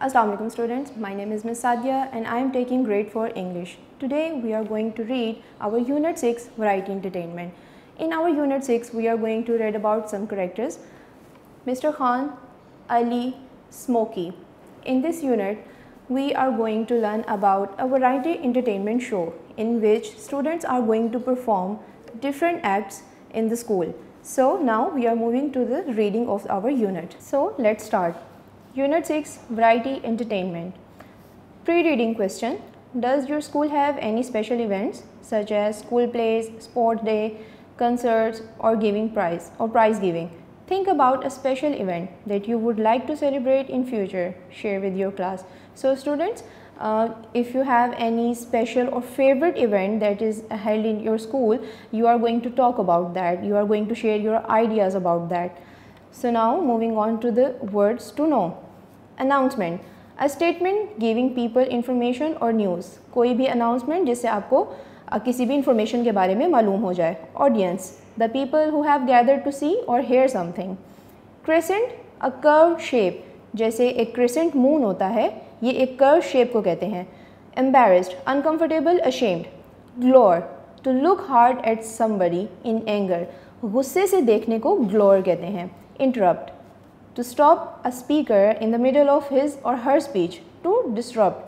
Assalamu alaikum students, my name is Ms. Sadia and I am taking grade 4 English. Today we are going to read our Unit 6 Variety Entertainment. In our Unit 6 we are going to read about some characters, Mr. Khan, Ali, Smokey. In this unit we are going to learn about a variety entertainment show in which students are going to perform different acts in the school. So now we are moving to the reading of our unit. So let's start. Unit 6 Variety Entertainment. Pre-reading question. Does your school have any special events such as school plays, sport day, concerts or prize giving? Think about a special event that you would like to celebrate in future. Share with your class. So students, if you have any special or favorite event that is held in your school, you are going to talk about that. You are going to share your ideas about that. So now moving on to the words to know. Announcement. A statement giving people information or news. कोई भी announcement जिससे आपको किसी भी information के बारे में मालूम हो जाए. Audience. The people who have gathered to see or hear something. Crescent. A curved shape. जैसे एक crescent moon होता है, ये एक curved shape को कहते हैं. Embarrassed. Uncomfortable. Ashamed. Glare. To look hard at somebody in anger. गुस्से से देखने को glare कहते हैं. Interrupt. To stop a speaker in the middle of his or her speech. To disrupt.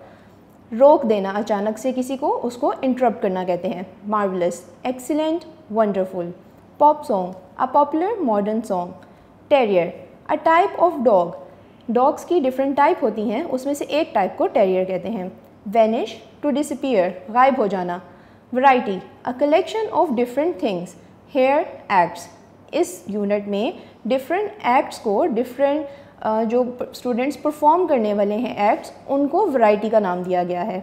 रोक देना अचानक से किसी को, उसको interrupt करना कहते हैं. Marvelous. Excellent. Wonderful. Pop song. A popular modern song. Terrier. A type of dog. Dogs की different type होती हैं, उसमें से एक type को terrier कहते हैं. Vanish. To disappear. गायब हो जाना. Variety. A collection of different things. Here acts. इस यूनिट में डिफरेंट एक्ट्स को जो स्टूडेंट्स परफॉर्म करने वाले हैं एक्ट्स, उनको वैरायटी का नाम दिया गया है.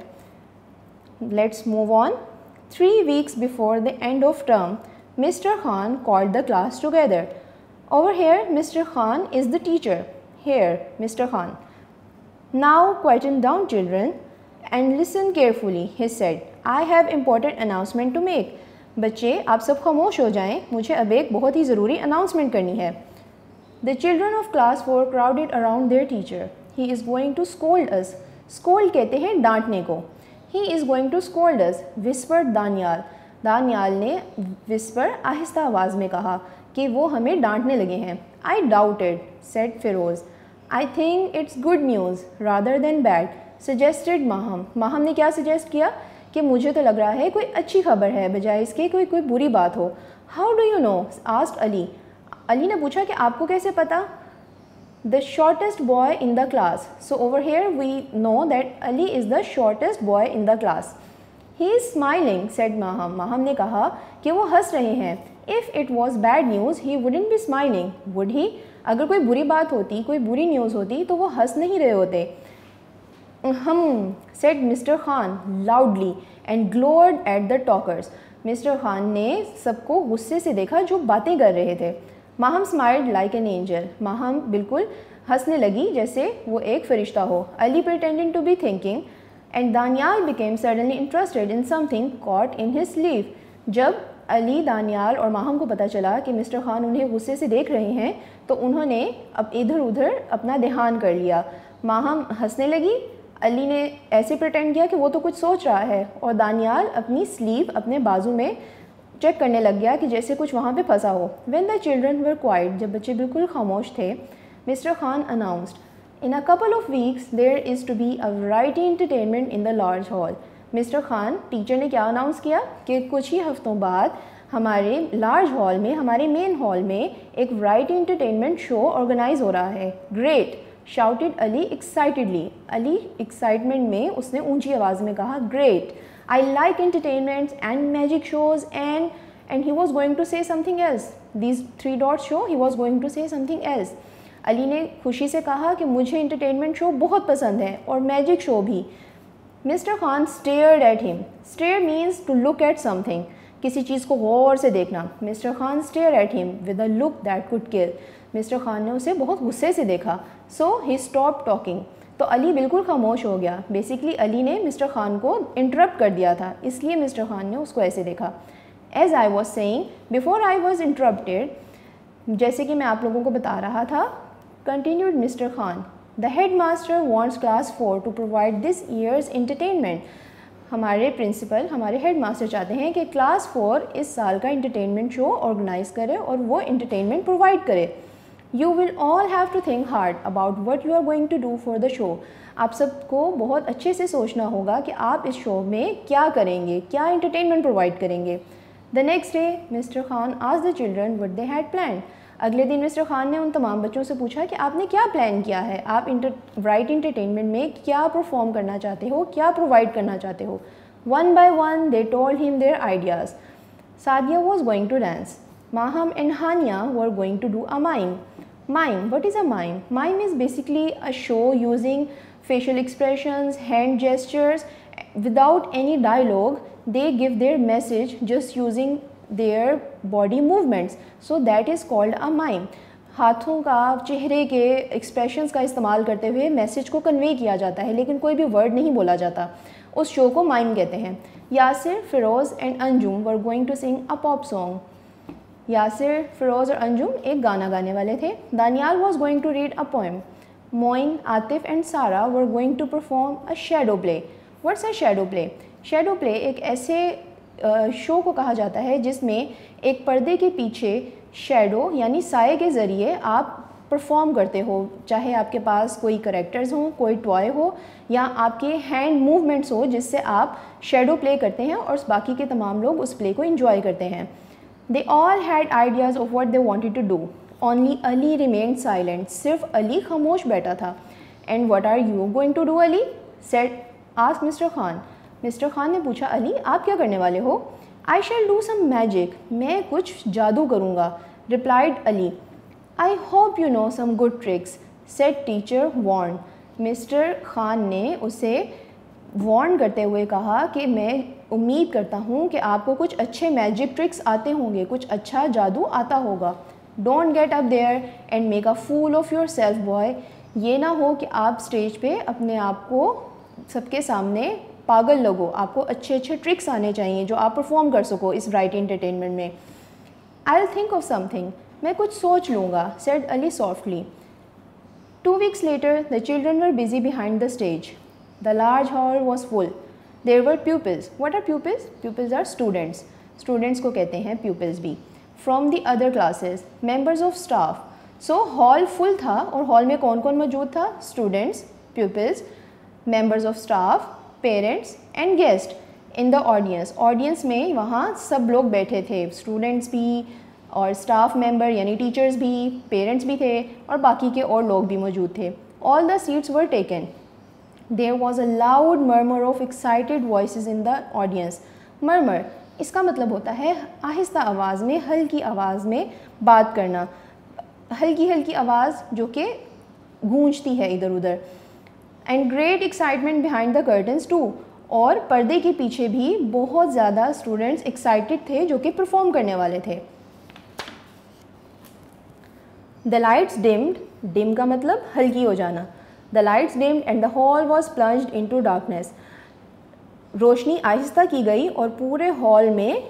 Let's move on. 3 weeks before the end of term mister Khan called the class together. Over here mister Khan is the teacher. Here mister Khan. Now quieten down children and listen carefully he said. I have important announcement to make. बच्चे आप सब खामोश हो जाएं, मुझे अब एक बहुत ही ज़रूरी अनाउंसमेंट करनी है. The children of class 4 crowded around their teacher. He is going to scold us. Scold कहते हैं डांटने को. He is going to scold us. Whispered Daniyal. Daniyal ने विस्पर आहिस्ता आवाज़ में कहा कि वो हमें डांटने लगे हैं. आई doubted said Firoz. I think it's good news rather than bad suggested Maham. Maham ने क्या सजेस्ट किया कि मुझे तो लग रहा है कोई अच्छी खबर है बजाय इसके कोई बुरी बात हो. How do you know asked Ali. Ali ने पूछा कि आपको कैसे पता. The shortest boy in the class. So over here we know that Ali is the shortest boy in the class. He is smiling said Maham. Maham ने कहा कि वो हंस रहे हैं. If it was bad news he wouldn't be smiling would he. अगर कोई बुरी बात होती, कोई बुरी न्यूज़ होती तो वो हंस नहीं रहे होते. said Mr. Khan loudly and glowered at the talkers. Mister Khan ने सबको गुस्से से देखा जो बातें कर रहे थे. Maham smiled like an angel. Maham बिल्कुल हंसने लगी जैसे वो एक फरिश्ता हो. Ali pretending to be thinking and Daniyal became suddenly interested in something caught in his sleeve. जब अली, दानियाल और माहम को पता चला कि मिस्टर खान उन्हें गुस्से से देख रहे हैं तो उन्होंने अब इधर उधर अपना ध्यान कर लिया. माहम हंसने लगी. अली ने ऐसे प्रिटेंड किया कि वो तो कुछ सोच रहा है और दानियाल अपनी स्लीव अपने बाजू में चेक करने लग गया कि जैसे कुछ वहाँ पे फंसा हो. When the children were quiet. जब बच्चे बिल्कुल खामोश थे, mister Khan announced. In a couple of weeks there is to be a variety entertainment in the large hall. Mister Khan, teacher ने क्या अनाउंस किया कि कुछ ही हफ्तों बाद हमारे लार्ज हॉल में, हमारे मेन हॉल में एक वैरायटी एंटरटेनमेंट शो ऑर्गेनाइज हो रहा है. Great shouted Ali excitedly. Ali excitement में उसने ऊंची आवाज़ में कहा great. I like entertainments and magic shows and he was going to say something else. These 3 dots show he was going to say something else. Ali ने खुशी से कहा कि मुझे एंटरटेनमेंट शो बहुत पसंद है और मैजिक शो भी. Mister Khan stared at him. Stare means to look at something, किसी चीज़ को गौर से देखना. Mister Khan stare at him with a look that could kill. Mister Khan ने उसे बहुत गुस्से से देखा. So he stop talking. तो अली बिल्कुल खामोश हो गया. बेसिकली अली ने मिस्टर खान को इंटरप्ट कर दिया था, इसलिए मिस्टर खान ने उसको ऐसे देखा. As I was saying before I was interrupted. जैसे कि मैं आप लोगों को बता रहा था, continued mister Khan. The head master wants class 4 to provide this year's entertainment. हमारे प्रिंसिपल, हमारे हेड मास्टर चाहते हैं कि क्लास 4 इस साल का इंटरटेनमेंट शो ऑर्गेनाइज़ करे और वो इंटरटेनमेंट प्रोवाइड करे। You will all have to think hard about what you are going to do for the show. आप सबको बहुत अच्छे से सोचना होगा कि आप इस शो में क्या करेंगे, क्या इंटरटेनमेंट प्रोवाइड करेंगे। The next day mister Khan asked the children what they had planned. अगले दिन मिस्टर खान ने उन तमाम बच्चों से पूछा कि आपने क्या प्लान किया है, आप राइट इंटरटेनमेंट में क्या परफॉर्म करना चाहते हो, क्या प्रोवाइड करना चाहते हो। One by one they told him their ideas. Sadia was going to dance, Maham and Hania were going to do a mime. Mime, what is a mime? Mime is basically a show using facial expressions, hand gestures, without any dialogue. They give their message just using their body movements. So that is called a mime. हाथों का, चेहरे के expressions का इस्तेमाल करते हुए message को convey किया जाता है, लेकिन कोई भी वर्ड नहीं बोला जाता। उस शो को माइम कहते हैं। Yasir, Firoz and Anjum were going to sing a pop song. Yasir, Firoz और अंजुम एक गाना गाने वाले थे। Daniyal was going to read a poem. Moin, Atif and Sara were going to perform a shadow play. What's a shadow play? Shadow play एक ऐसे शो को कहा जाता है जिसमें एक पर्दे के पीछे शेडो यानी साए के ज़रिए आप परफॉर्म करते हो, चाहे आपके पास कोई करेक्टर्स हों, कोई टॉय हो या आपके हैंड मूवमेंट्स हो जिससे आप शेडो प्ले करते हैं और बाकी के तमाम लोग उस प्ले को इंजॉय करते हैं। They all had ideas of what they wanted to do. Only Ali remained silent. सिर्फ अली खामोश बैठा था। And what are you going to do, Ali? asked Mr. Khan. Mr. Khan ने पूछा, अली आप क्या करने वाले हो? I shall do some magic. मैं कुछ जादू करूँगा, replied Ali. I hope you know some good tricks, said teacher warned. Mr. Khan ने उसे वार्न करते हुए कहा कि मैं उम्मीद करता हूँ कि आपको कुछ अच्छे मैजिक ट्रिक्स आते होंगे, कुछ अच्छा जादू आता होगा। Don't get up there and make a fool of yourself boy. ये ना हो कि आप स्टेज पे अपने आप को सबके सामने पागल लगो। आपको अच्छे अच्छे ट्रिक्स आने चाहिए जो आप परफॉर्म कर सको इस ब्राइट एंटरटेनमेंट में। I will think of something, मैं कुछ सोच लूँगा, said Ali softly. 2 weeks later, the children were busy behind the stage. The large hall was full. There were pupils. What are pupils? Pupils are students. Students को कहते हैं pupils भी. From the other classes, members of staff. So hall full था और hall में कौन कौन मौजूद था? Students, pupils, members of staff, parents and guests. In the audience. Audience में वहाँ सब लोग बैठे थे. Students भी और staff member यानी teachers भी, parents भी थे और बाकी के और लोग भी मौजूद थे. All the seats were taken. There was a loud murmur of excited voices in the audience. Murmur इसका मतलब होता है आहिस्ता आवाज़ में, हल्की आवाज़ में बात करना, हल्की हल्की आवाज़ जो कि गूंजती है इधर उधर। And great excitement behind the curtains too. और पर्दे के पीछे भी बहुत ज़्यादा स्टूडेंट्स एक्साइटेड थे जो कि परफॉर्म करने वाले थे। The lights dimmed. Dim का मतलब हल्की हो जाना। The lights dimmed and the hall was plunged into darkness. रोशनी आहिस्ता की गई और पूरे हॉल में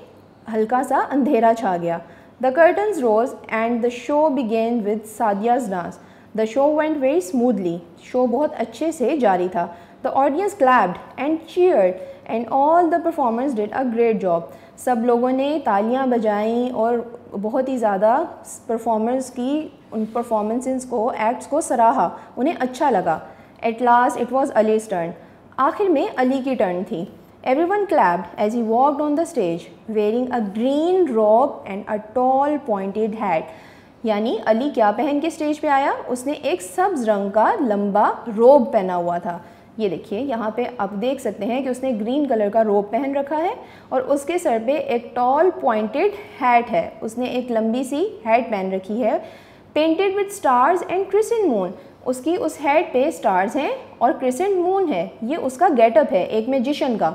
हल्का सा अंधेरा छा गया। The curtains rose and the show began with Sadia's dance. The show went very smoothly. Show बहुत अच्छे से जारी था। The audience clapped and cheered and all the performers did a great job. सब लोगों ने तालियां बजाईं और बहुत ही ज़्यादा परफॉर्मर्स की उन परफॉर्मेंसेस को, एक्ट्स को सराहा, उन्हें अच्छा लगा। At last it was Ali's turn. आखिर में अली की टर्न थी। Everyone clapped as he walked on the stage wearing a green robe and a tall pointed hat. यानी अली क्या पहन के स्टेज पे आया? उसने एक सब्ज़ रंग का लंबा रोब पहना हुआ था। ये देखिए यहाँ पे आप देख सकते हैं कि उसने ग्रीन कलर का रोब पहन रखा है और उसके सर पे एक टॉल पॉइंटेड हैट है। उसने एक लंबी सी हैट पहन रखी है, painted with stars and crescent moon. उसकी उस हैट पे स्टार्स हैं और क्रिसेंट मून है। ये उसका गेटअप है एक मैजिशियन का।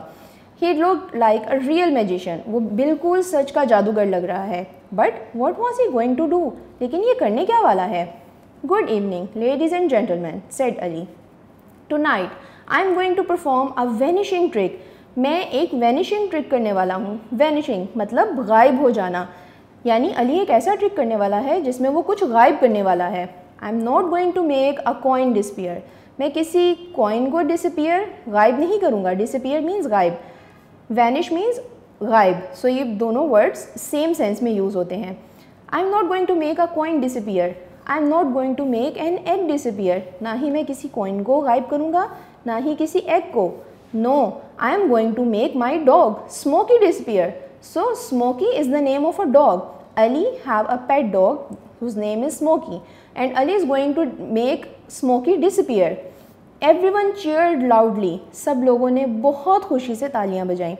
He look like a real magician. वो बिल्कुल सच का जादूगर लग रहा है। But what was he going to do? लेकिन ये करने क्या वाला है? Good evening ladies and gentleman, said Ali. Tonight I am going to perform a vanishing trick. मैं एक वैनिशिंग ट्रिक करने वाला हूँ। वैनिशिंग मतलब गायब हो जाना, यानी अली एक ऐसा ट्रिक करने वाला है जिसमें वो कुछ गायब करने वाला है। I am not going to make a coin disappear, मैं किसी कॉइन को डिसपियर गायब नहीं करूँगा। डिसपियर मीन्स गायब, वैनिश मीन्स गायब। सो ये दोनों वर्ड्स सेम सेंस में यूज़ होते हैं। I am not going to make a coin disappear, I am not going to make an egg disappear, ना ही मैं किसी कॉइन को गायब करूँगा ना ही किसी एग को। No, I am going to make my dog Smokey disappear. So Smokey is the name of a dog. Ali have a pet dog whose name is Smokey, and Ali is going to make Smokey disappear. Everyone cheered loudly. सब लोगों ने बहुत खुशी से तालियां बजाईं.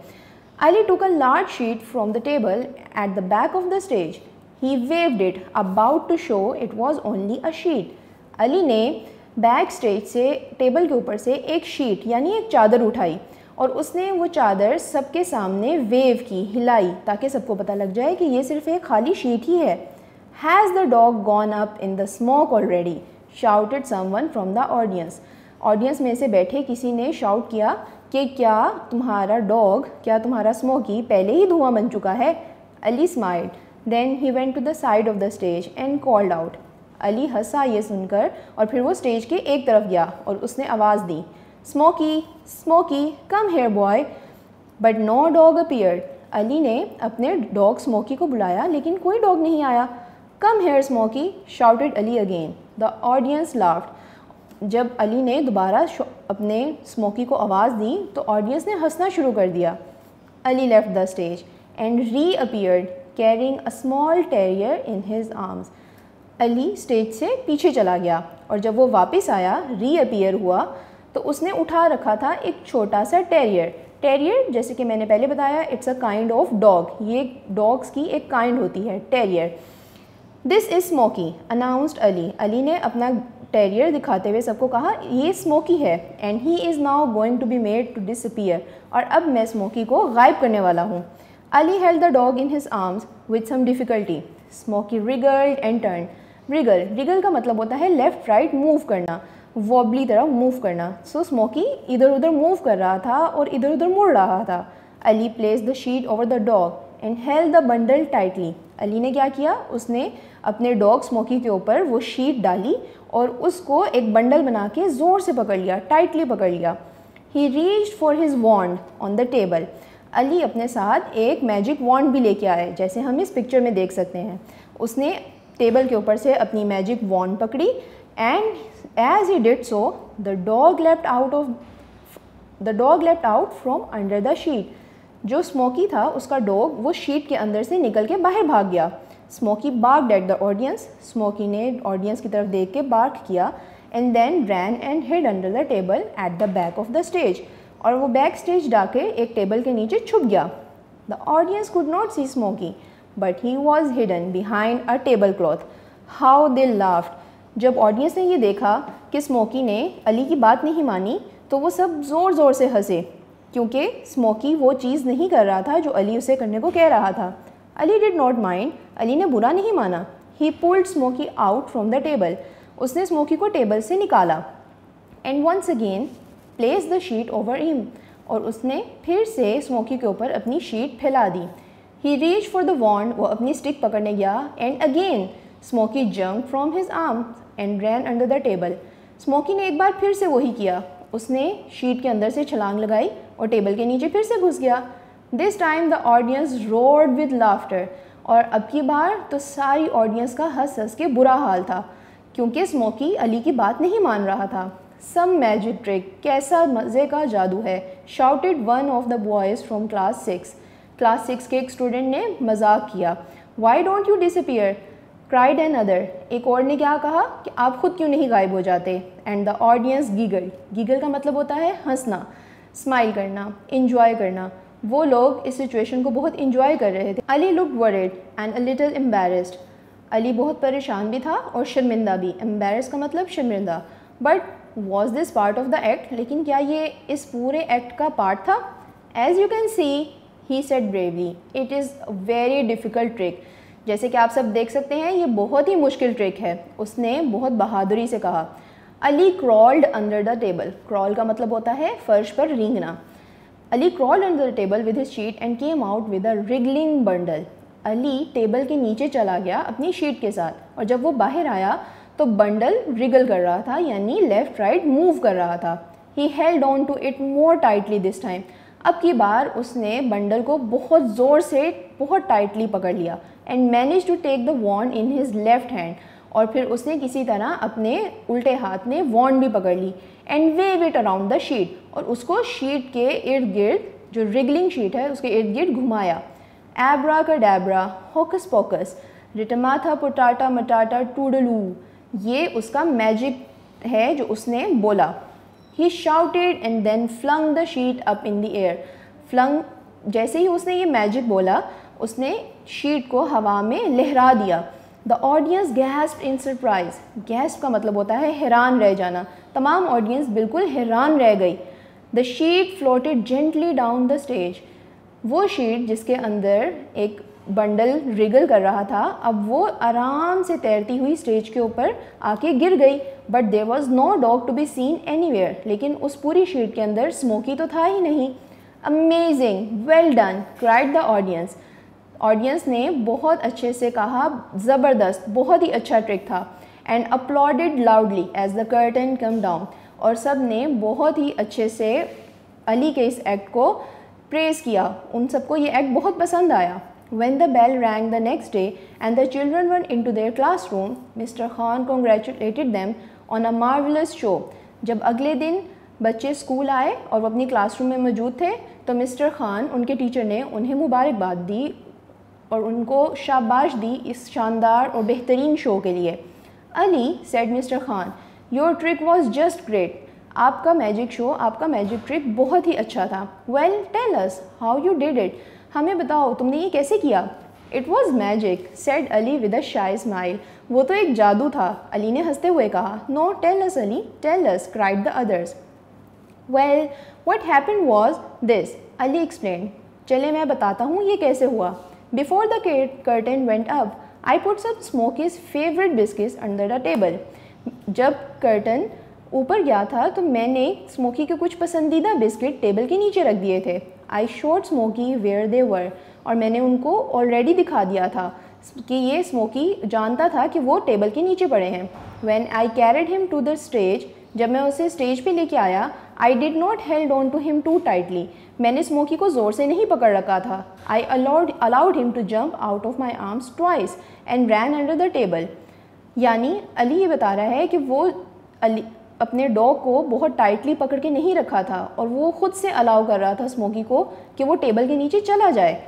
Ali took a large sheet from the table at the back of the stage. He waved it, about to show it was only a sheet. Ali ने back stage से टेबल के ऊपर से एक शीट यानी एक चादर उठाई और उसने वो चादर सबके सामने वेव की, हिलाई, ताकि सबको पता लग जाए कि ये सिर्फ एक खाली शीट ही है। Has the dog gone up in the smoke already, shouted someone from the audience. Audience में से बैठे किसी ने शाउट किया कि क्या तुम्हारा डॉग, क्या तुम्हारा स्मोकी पहले ही धुआं बन चुका है। Ali smiled, then he went to the side of the stage and called out. Ali हंसा ये सुनकर और फिर वो स्टेज के एक तरफ गया और उसने आवाज़ दी, Smoky, Smoky, come here boy. But no dog appeared. Ali ने अपने डॉग स्मोकी को बुलाया लेकिन कोई डॉग नहीं आया। Come here smoky, shouted Ali again. The audience laughed. जब अली ने दोबारा अपने स्मोकी को आवाज़ दी तो ऑडियंस ने हंसना शुरू कर दिया। Ali left the stage and reappeared carrying a small terrier in his arms. Ali stage से पीछे चला गया और जब वो वापस आया, री अपीयर हुआ, तो उसने उठा रखा था एक छोटा सा टेरियर। टेरियर जैसे कि मैंने पहले बताया, it's a kind of dog, ये डॉग्स की एक काइंड होती है terrier. This is smoky announced Ali. Ali ने अपना टेरियर दिखाते हुए सबको कहा, ये स्मोकी है, and he is now going to be made to disappear, और अब मैं स्मोकी को गायब करने वाला हूँ। Ali held the dog in his arms with some difficulty. Smokey wriggled and turn. Wriggle का मतलब होता है लेफ़्ट राइट मूव करना, वॉबली तरह मूव करना। सो स्मोकी इधर उधर मूव कर रहा था और इधर उधर मुड़ रहा था। Ali place the sheet over the dog and held the bundle tightly. Ali ने क्या किया, उसने अपने डॉग स्मोकी के ऊपर वो शीट डाली और उसको एक बंडल बना के ज़ोर से पकड़ लिया, टाइटली पकड़ लिया। He reached for his wand on the table. Ali अपने साथ एक मैजिक वॉन्ड भी लेके आए, जैसे हम इस पिक्चर में देख सकते हैं। उसने टेबल के ऊपर से अपनी मैजिक वॉन्ड पकड़ी and as he did so, the dog leapt out from under the sheet. जो स्मोकी था उसका डॉग वो शीट के अंदर से निकल के बाहर भाग गया। Smoky barked at the audience. Smoky ने ऑडियंस की तरफ देख के बार्क किया and then ran and hid under the table at the back of the stage. और वो बैक स्टेज जाके एक टेबल के नीचे छुप गया। The audience could not see Smokey, but he was hidden behind a tablecloth. How they laughed. जब audience ने ये देखा कि स्मोकी ने अली की बात नहीं मानी तो वो सब ज़ोर ज़ोर से हंसे, क्योंकि स्मोकी वो चीज़ नहीं कर रहा था जो अली उसे करने को कह रहा था। Ali did not mind. Ali ने बुरा नहीं माना। He pulled Smokey out from the table. उसने स्मोकी को टेबल से निकाला and once again place the sheet over him. और उसने फिर से स्मोकी के ऊपर अपनी शीट फैला दी। ही रीच फॉर द वॉन्ड। वो अपनी स्टिक पकड़ने गया and again smoky jump from his arm and ran under the table. Smoky ने एक बार फिर से वही किया। उसने शीट के अंदर से छलांग लगाई और टेबल के नीचे फिर से घुस गया। This time the audience roared with laughter. और अब की बार तो सारी ऑडियंस का हंस हंस के बुरा हाल था, क्योंकि स्मोकी अली की बात नहीं मान रहा था। सम मैजिक ट्रिक, कैसा मज़े का जादू है, shouted one of the boys from class 6। Class 6 के एक स्टूडेंट ने मजाक किया। Why don't you disappear, cried another. एक और ने क्या कहा कि आप खुद क्यों नहीं गायब हो जाते। And the audience giggle. Giggle का मतलब होता है हंसना, स्माइल करना, इंजॉय करना। वो लोग इस सिचुएशन को बहुत इंजॉय कर रहे थे। Ali looked worried and a little embarrassed. Ali बहुत परेशान भी था और शर्मिंदा भी। एम्बैरेस का मतलब शर्मिंदा। But was this part of the act, लेकिन क्या ये इस पूरे एक्ट का पार्ट था। As you can see, he said bravely, it is a very difficult trick. जैसे कि आप सब देख सकते हैं, ये बहुत ही मुश्किल ट्रिक है। उसने बहुत बहादुरी से कहा। Ali crawled under the table. Crawl का मतलब होता है फर्श पर रेंगना। Ali crawled under the table with his sheet and came out with a wriggling bundle. Ali table के नीचे चला गया अपनी शीट के साथ, और जब वो बाहर आया तो बंडल रिगल कर रहा था, यानी लेफ़्ट राइट मूव कर रहा था। He held on to it more tightly this time. अब की बार उसने बंडल को बहुत ज़ोर से बहुत टाइटली पकड़ लिया। And manage to take the wand in his left hand, और फिर उसने किसी तरह अपने उल्टे हाथ में वॉन्ड भी पकड़ ली। And wave it around the sheet, और उसको शीट के इर्द गिर्द, जो रिगलिंग शीट है उसके इर्द गिर्द घुमाया। एब्रा कडाब्रा, होकस पोकस, रिटमाथा पोटाटा मटाटा टूडलू, ये उसका मैजिक है जो उसने बोला। He shouted and then flung the sheet up in the air. Flung, जैसे ही उसने ये मैजिक बोला उसने शीट को हवा में लहरा दिया। The audience gasped in surprise. Gasp का मतलब होता है हैरान रह जाना। तमाम ऑडियंस बिल्कुल हैरान रह गई। The sheet floated gently down the stage. वो शीट जिसके अंदर एक बंडल रिगल कर रहा था, अब वो आराम से तैरती हुई स्टेज के ऊपर आके गिर गई। But there was no dog to be seen anywhere, लेकिन उस पूरी शीट के अंदर स्मोकी तो था ही नहीं। Amazing, well done, cried the audience. Audience ने बहुत अच्छे से कहा, ज़बरदस्त, बहुत ही अच्छा ट्रिक था। And applauded loudly as the curtain come down, और सब ने बहुत ही अच्छे से अली के इस एक्ट को प्रेज़ किया। उन सबको ये एक्ट बहुत पसंद आया। When the bell rang the next day and the children went into their classroom, Mr. Khan congratulated them on a marvelous show. जब अगले दिन बच्चे स्कूल आए और वो अपनी क्लासरूम में मौजूद थे, तो मिस्टर खान, उनके टीचर ने उन्हें मुबारकबाद दी और उनको शाबाश दी इस शानदार और बेहतरीन शो के लिए। Ali said mister Khan, your trick was just great. आपका मैजिक शो, आपका मैजिक ट्रिक बहुत ही अच्छा था। Well, tell us how you did it. हमें बताओ तुमने ये कैसे किया। It was magic, said Ali with a शाई स्माइल। वो तो एक जादू था, अली ने हंसते हुए कहा। No, tell us Ali, tell us, cried the others. Well, what happened was this, Ali explain. चले मैं बताता हूँ ये कैसे हुआ। Before the curtain went up, I put some Smoky's favourite biscuits under the table. जब कर्टन ऊपर गया था तो मैंने स्मोकी के कुछ पसंदीदा बिस्किट टेबल के नीचे रख दिए थे। I showed Smoky where they were, और मैंने उनको ऑलरेडी दिखा दिया था कि ये स्मोकी जानता था कि वो टेबल के नीचे पड़े हैं। When I carried him to the stage, जब मैं उसे स्टेज पे लेके आया, I did not held on to him too tightly, मैंने स्मोकी को ज़ोर से नहीं पकड़ रखा था। I allowed him to jump out of my arms twice and ran under the table. यानी अली ये बता रहा है कि वो अपने डॉग को बहुत टाइटली पकड़ के नहीं रखा था और वो खुद से अलाउ कर रहा था स्मोकी को कि वो टेबल के नीचे चला जाए।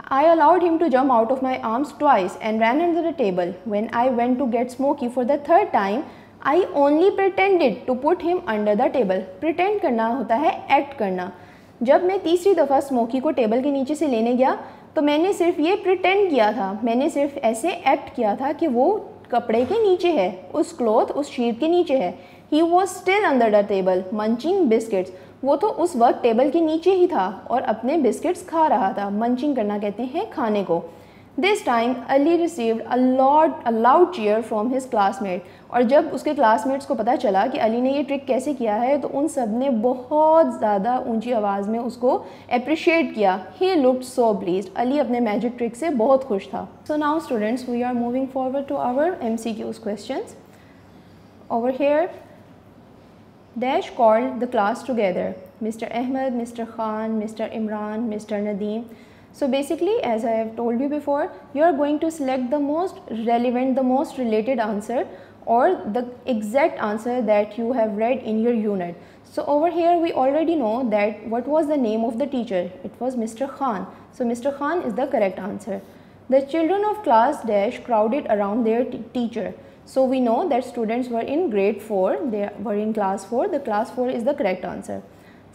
I allowed him to jump out of my arms twice and ran under the table. When I went to get Smokey for the third time, I only pretended to put him under the table. Pretend करना होता है act करना। जब मैं तीसरी दफ़ा smoky को table के नीचे से लेने गया तो मैंने सिर्फ ये प्रिटेंड किया था, मैंने सिर्फ ऐसे एक्ट किया था कि वो कपड़े के नीचे है, उस क्लॉथ, उस शीट के नीचे है। He was still under the table, munching biscuits. वो तो उस वक्त टेबल के नीचे ही था और अपने बिस्किट्स खा रहा था। मंचिंग करना कहते हैं खाने को। This time Ali received a loud cheer from his classmate, और जब उसके क्लासमेट्स को पता चला कि अली ने ये ट्रिक कैसे किया है तो उन सब ने बहुत ज़्यादा ऊंची आवाज़ में उसको अप्रिशिएट किया। He looked so pleased, Ali अपने मैजिक ट्रिक से बहुत खुश था। So now students, we are moving forward to our MCQs questions. Over here, Dash called the class together, Mr. Ahmed, Mr. Khan, Mr. Imran, Mr. Nadeem. So basically, as I have told you before, you are going to select the most relevant, the most related answer or the exact answer that you have read in your unit. So over here we already know that what was the name of the teacher. It was Mr. Khan. So Mr. Khan is the correct answer. The children of class dash crowded around their teacher. So we know that students were in grade 4, they were in class 4, the class 4 is the correct answer.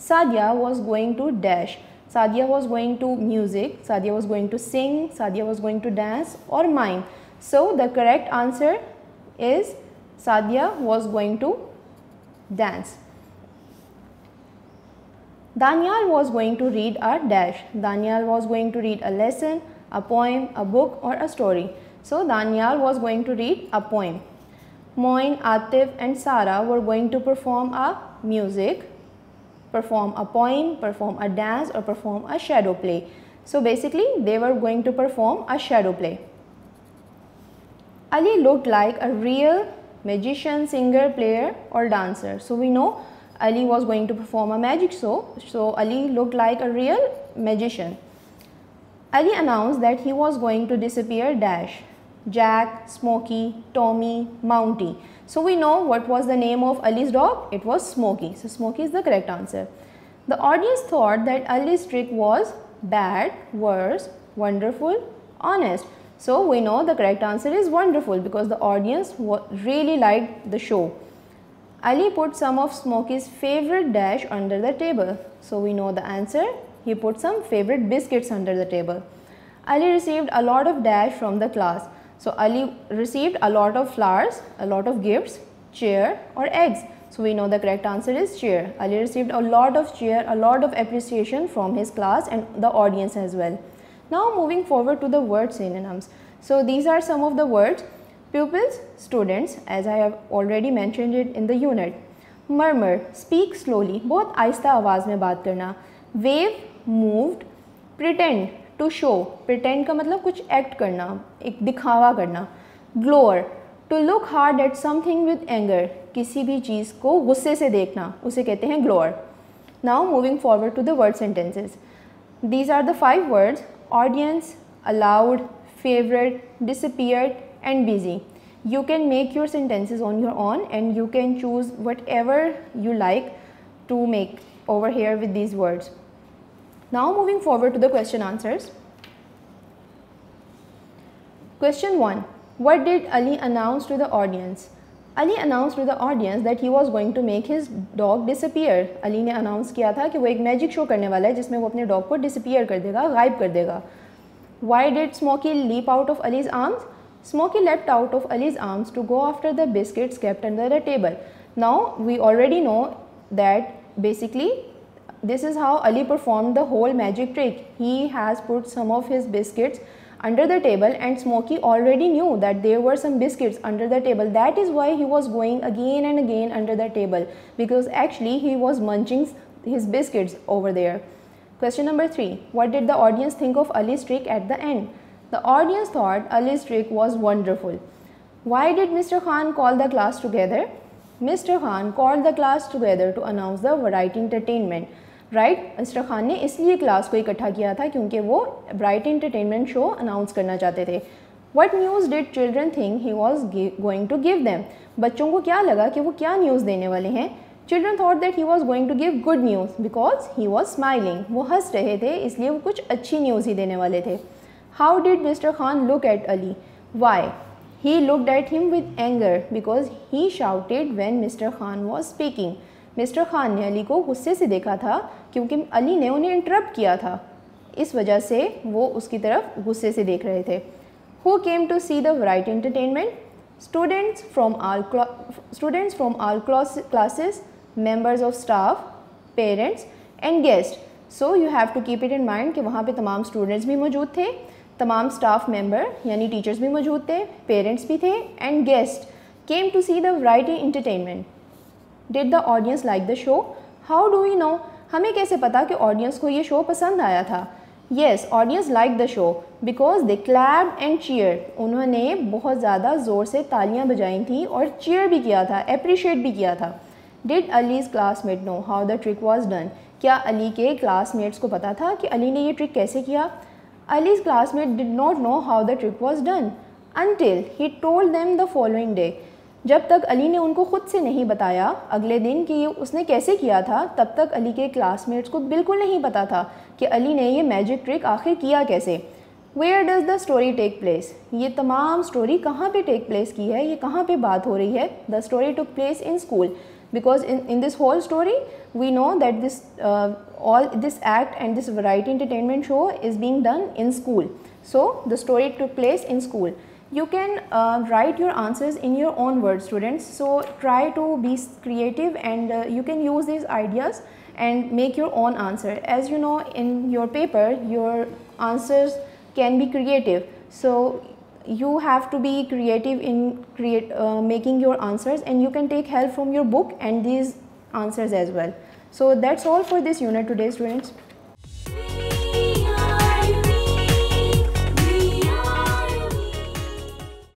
Sadia was going to dash, Sadia was going to music, Sadia was going to sing, Sadia was going to dance or mime. So the correct answer is Sadia was going to dance. Danial was going to read a dash, Danial was going to read a lesson, a poem, a book or a story. So Danial was going to read a poem. Moin, Atif and Sara were going to perform a music, perform a poem, perform a dance or perform a shadow play. So basically they were going to perform a shadow play. Ali looked like a real magician, singer, player or dancer. So we know Ali was going to perform a magic show. So Ali looked like a real magician. Ali announced that he was going to disappear dash. Jack, Smokey, Tommy, Mounty. So we know what was the name of Ali's dog. It was Smokey. So Smokey is the correct answer. The audience thought that Ali's trick was bad, worse, wonderful, honest. So we know the correct answer is wonderful because the audience really liked the show. Ali put some of Smokey's favorite dash under the table. So we know the answer. He put some favorite biscuits under the table. Ali received a lot of dash from the class. So Ali received a lot of flowers, a lot of gifts, cheer or eggs. So we know the correct answer is cheer. Ali received a lot of cheer, a lot of appreciation from his class and the audience as well. Now moving forward to the word synonyms. So these are some of the words. Pupils, students, as I have already mentioned it in the unit. Murmur, speak slowly, बहुत आहिस्ता आवाज़ में बात करना. Wave, moved. Pretend, to show. Pretend का मतलब कुछ act करना, एक दिखावा करना. Glower, to look hard at something with anger. किसी भी चीज़ को गुस्से से देखना, उसे कहते हैं glower. Now moving forward to the word sentences. These are the 5 words: audience, allowed, favorite, disappeared and busy. You can make your sentences on your own and you can choose whatever you like to make over here with these words. Now moving forward to the question answers. Question 1. What did Ali announce to the audience? Ali announced to the audience that he was going to make his dog disappear. Ali ने announce किया था कि वो एक magic show करने वाला है जिसमें वो अपने dog को disappear कर देगा, गायब कर देगा. Why did Smokey leap out of Ali's arms? Smokey leapt out of Ali's arms to go after the biscuits kept under the table. Now we already know that basically this is how Ali performed the whole magic trick. He has put some of his biscuits under the table and Smokey already knew that there were some biscuits under the table. That is why he was going again and again under the table, because actually he was munching his biscuits over there. Question number 3. What did the audience think of Ali's trick at the end? The audience thought Ali's trick was wonderful. Why did Mr. Khan call the class together? Mr. Khan called the class together to announce the variety entertainment. Right? Mr. Khan ने इसलिए class को इकट्ठा किया था क्योंकि वो bright entertainment show announce करना चाहते थे. What news did children think he was going to give them? बच्चों को क्या लगा कि वो क्या न्यूज़ देने वाले हैं? Children thought that he was going to give good news because he was smiling. वो हंस रहे थे इसलिए वो कुछ अच्छी न्यूज़ ही देने वाले थे. How did Mr. Khan look at Ali? Why? He looked at him with anger because he shouted when Mr. Khan was speaking. Mr. Khan ने अली को गुस्से से देखा था क्योंकि अली ने उन्हें इंटरप्ट किया था. इस वजह से वो उसकी तरफ गुस्से से देख रहे थे. Who came to see the variety entertainment? Students from all classes, members of staff, parents and guests. So you have to keep it in mind कि वहाँ पे तमाम students भी मौजूद थे, तमाम staff member यानी teachers भी मौजूद थे, parents भी थे and guests came to see the variety entertainment. Did the audience like the show? How do we know? हमें कैसे पता कि audience को ये show पसंद आया था? Yes, audience liked the show because they clapped and cheered. उन्होंने बहुत ज़्यादा ज़ोर से तालियां बजाई थी और cheer भी किया था, appreciate भी किया था. Did Ali's classmate know how the trick was done? क्या अली के classmates को पता था कि अली ने ये trick कैसे किया? Ali's classmate did not know how the trick was done until he told them the following day. जब तक अली ने उनको खुद से नहीं बताया अगले दिन कि उसने कैसे किया था, तब तक अली के क्लासमेट्स को बिल्कुल नहीं पता था कि अली ने ये मैजिक ट्रिक आखिर किया कैसे. Where does the story take place? ये तमाम स्टोरी कहाँ पे टेक प्लेस की है, ये कहाँ पे बात हो रही है? The story took place in school because in this whole story we know that all this act and this variety entertainment show is being done in school. So the story took place in school. You can write your answers in your own words, students. So try to be creative and you can use these ideas and make your own answer. As you know, in your paper, your answers can be creative. So you have to be creative in making your answers, and you can take help from your book and these answers as well. So that's all for this unit today, students.